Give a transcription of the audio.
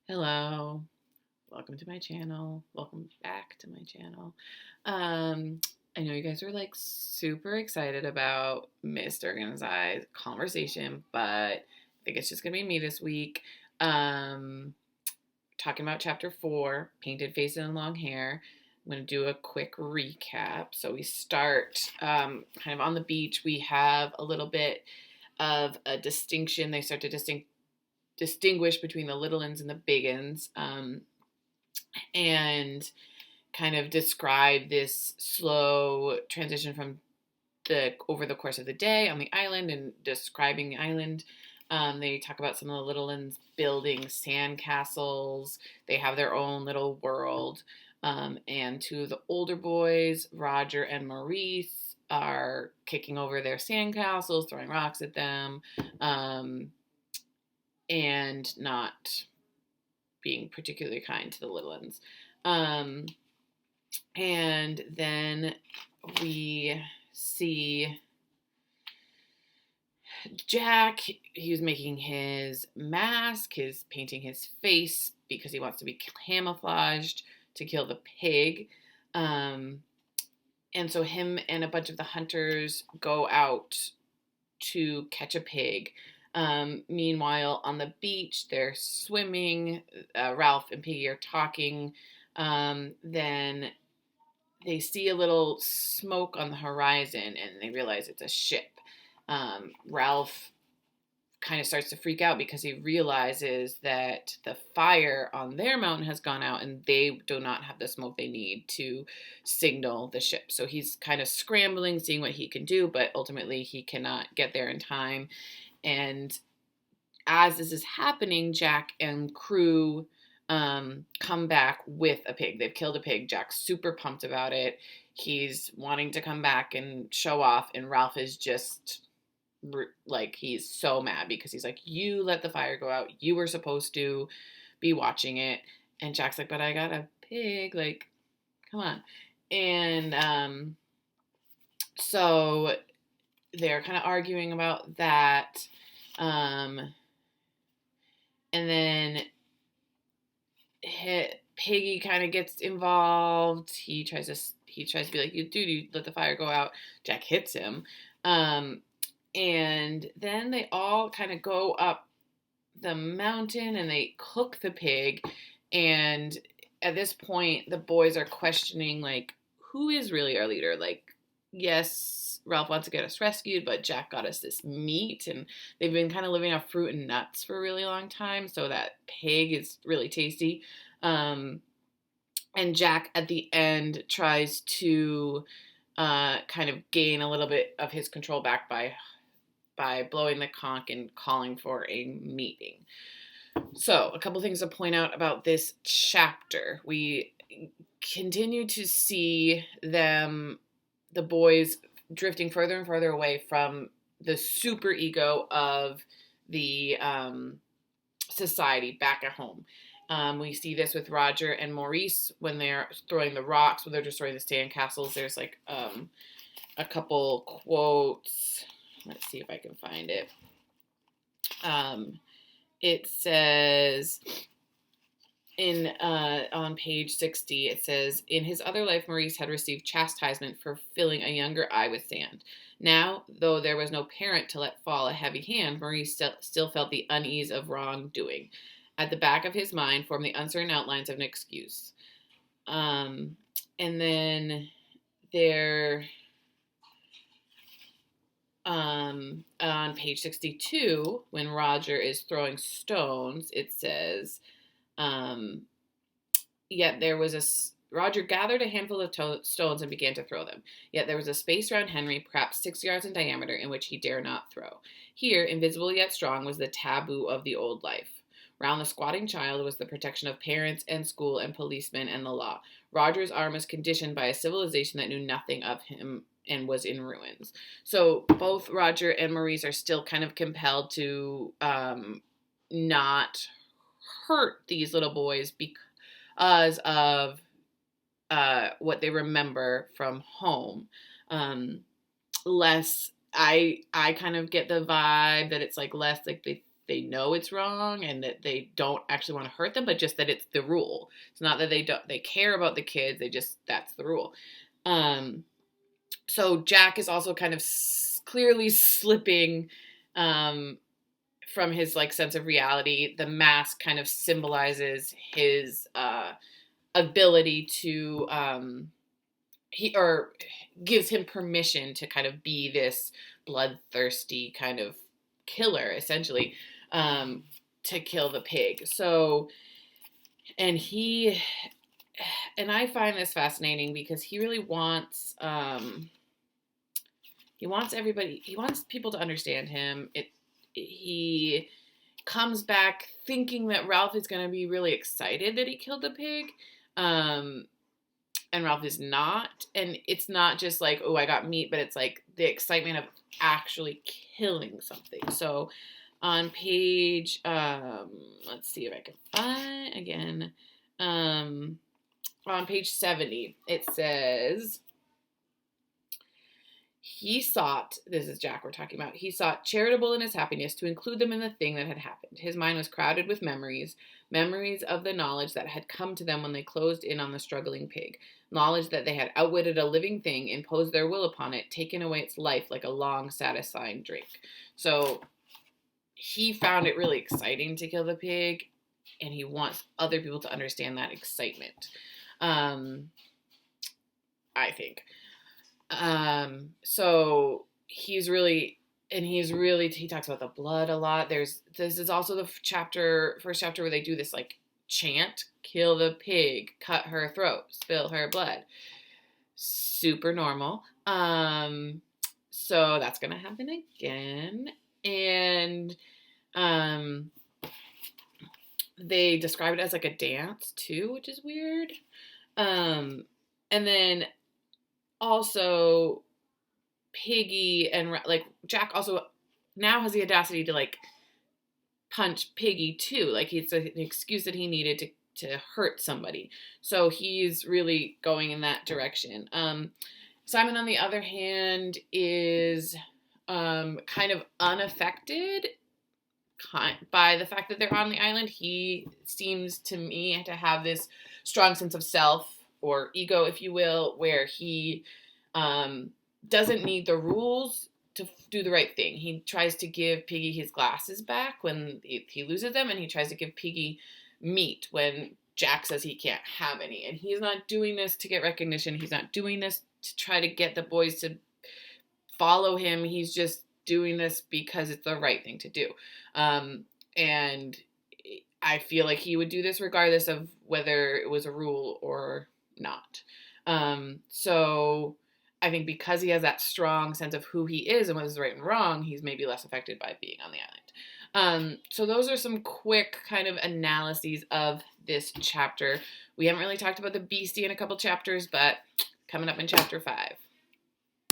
Hello, welcome to my channel. Welcome back to my channel. I know you guys are like super excited about Miss Durgan's Eye conversation, but I think it's just gonna be me this week. Um, Talking about chapter 4, Painted Faces and Long Hair. I'm going to do a quick recap. So we start kind of on the beach. We have a little bit of a distinction. They start to distinguish between the little uns and the big uns, and kind of describe this slow transition from over the course of the day on the island and describing the island. They talk about some of the little uns building sand castles. They have their own little world. And two of the older boys, Roger and Maurice, are kicking over their sand castles, throwing rocks at them, and not being particularly kind to the little ones. And then we see Jack. He was making his mask, his painting his face because he wants to be camouflaged to kill the pig. And so him and a bunch of the hunters go out to catch a pig. Meanwhile, on the beach, they're swimming. Ralph and Piggy are talking. Then they see a little smoke on the horizon and they realize it's a ship. Ralph kind of starts to freak out because he realizes that the fire on their mountain has gone out and they do not have the smoke they need to signal the ship. So he's kind of scrambling, seeing what he can do, but ultimately he cannot get there in time. And as this is happening, Jack and crew come back with a pig. They've killed a pig. Jack's super pumped about it. He's wanting to come back and show off, and Ralph is just like, he's so mad because he's like, you let the fire go out. You were supposed to be watching it. And Jack's like, but I got a pig. Like, come on. And so they're kind of arguing about that. And then Piggy kind of gets involved. He tries to be like, you let the fire go out. Jack hits him. And then they all kind of go up the mountain and they cook the pig. And at this point, the boys are questioning, like, who is really our leader? Like, yes, Ralph wants to get us rescued, but Jack got us this meat. And they've been kind of living off fruit and nuts for a really long time. So that pig is really tasty. And Jack at the end tries to kind of gain a little bit of his control back by blowing the conch and calling for a meeting. So, a couple things to point out about this chapter. We continue to see the boys, drifting further and further away from the super ego of the society back at home. We see this with Roger and Maurice when they're throwing the rocks, when they're destroying the sand castles. There's like a couple quotes. Let's see if I can find it. It says on page 60, it says, in his other life, Maurice had received chastisement for filling a younger eye with sand. Now, though there was no parent to let fall a heavy hand, Maurice still felt the unease of wrongdoing. At the back of his mind formed the uncertain outlines of an excuse. And then there... on page 62, when Roger is throwing stones, it says, yet there was Roger gathered a handful of stones and began to throw them. Yet there was a space around Henry, perhaps 6 yards in diameter, in which he dare not throw. Here, invisible yet strong, was the taboo of the old life. Round the squatting child was the protection of parents and school and policemen and the law. Roger's arm was conditioned by a civilization that knew nothing of him and was in ruins. So both Roger and Maurice are still kind of compelled to not hurt these little boys because of what they remember from home. Less, I kind of get the vibe that it's like less like they they know it's wrong and that they don't actually want to hurt them, but just that it's the rule. It's not that they care about the kids. That's the rule. So Jack is also kind of clearly slipping from his like sense of reality. The mask kind of symbolizes his ability to gives him permission to kind of be this bloodthirsty kind of killer, essentially, to kill the pig. So, and I find this fascinating because he really wants he wants people to understand him. He comes back thinking that Ralph is going to be really excited that he killed the pig. And Ralph is not. And it's not just like, oh, I got meat, but it's like the excitement of actually killing something. So on page, let's see if I can find again. On page 70, it says, this is Jack we're talking about, he sought, charitable in his happiness, to include them in the thing that had happened. His mind was crowded with memories of the knowledge that had come to them when they closed in on the struggling pig, knowledge that they had outwitted a living thing, imposed their will upon it, taken away its life like a long, satisfying drink. So he found it really exciting to kill the pig, and he wants other people to understand that excitement. I think. So he talks about the blood a lot. This is also the first chapter where they do this like chant, kill the pig, cut her throat, spill her blood. Super normal. So that's going to happen again. And, they describe it as like a dance too, which is weird. And then also Piggy and like Jack also now has the audacity to like punch Piggy too. Like it's an excuse that he needed to hurt somebody. So he's really going in that direction. Simon, on the other hand, is kind of unaffected by the fact that they're on the island. He seems to me to have this strong sense of self, or ego, if you will, where he doesn't need the rules to do the right thing. He tries to give Piggy his glasses back when he loses them, and he tries to give Piggy meat when Jack says he can't have any. And he's not doing this to get recognition. He's not doing this to try to get the boys to follow him. He's just doing this because it's the right thing to do. And I feel like he would do this regardless of whether it was a rule or not. So I think because he has that strong sense of who he is and what is right and wrong, he's maybe less affected by being on the island. So those are some quick kind of analyses of this chapter. We haven't really talked about the beastie in a couple chapters, but coming up in chapter 5.